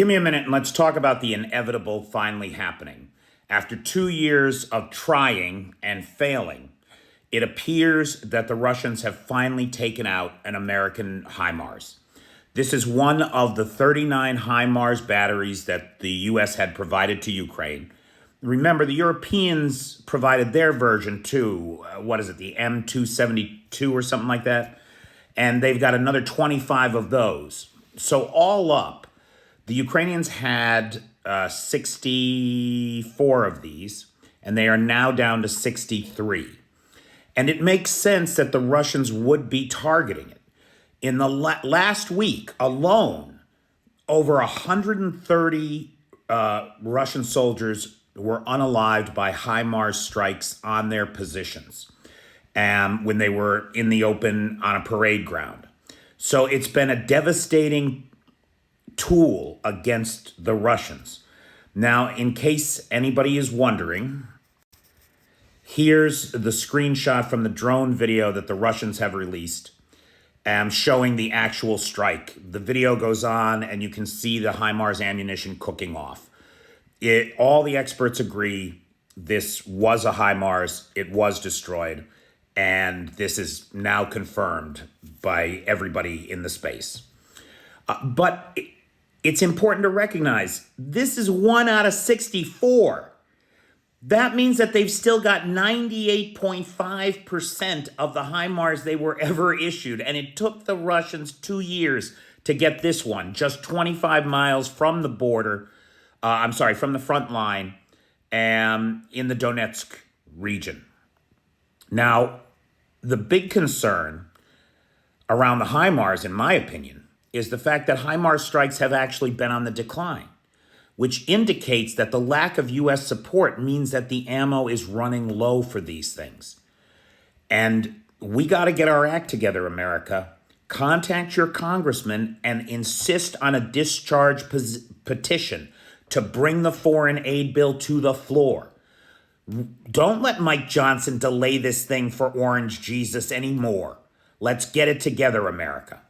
Give me a minute and let's talk about the inevitable finally happening. After 2 years of trying and failing, it appears that the Russians have finally taken out an American HiMARS. This is one of the 39 HiMARS batteries that the U.S. had provided to Ukraine. Remember, the Europeans provided their version too. What is it, the M272 or something like that? And they've got another 25 of those. So all up, the Ukrainians had 64 of these, and they are now down to 63. And it makes sense that the Russians would be targeting it. In the last week alone, over 130 Russian soldiers were unalived by HiMARS strikes on their positions when they were in the open on a parade ground. So it's been a devastating tool against the Russians. Now, in case anybody is wondering, here's the screenshot from the drone video that the Russians have released, showing the actual strike. The video goes on and you can see the HiMARS ammunition cooking off. All the experts agree this was a HiMARS, it was destroyed, and this is now confirmed by everybody in the space. But it's important to recognize this is 1 out of 64. That means that they've still got 98.5% of the HiMARS they were ever issued. And it took the Russians 2 years to get this one, just 25 miles from the border, from the front line, in the Donetsk region. Now, the big concern around the HiMARS, in my opinion, is the fact that HiMARS strikes have actually been on the decline, which indicates that the lack of U.S. support means that the ammo is running low for these things. And we got to get our act together, America. Contact your congressman and insist on a discharge petition to bring the foreign aid bill to the floor. Don't let Mike Johnson delay this thing for Orange Jesus anymore. Let's get it together, America.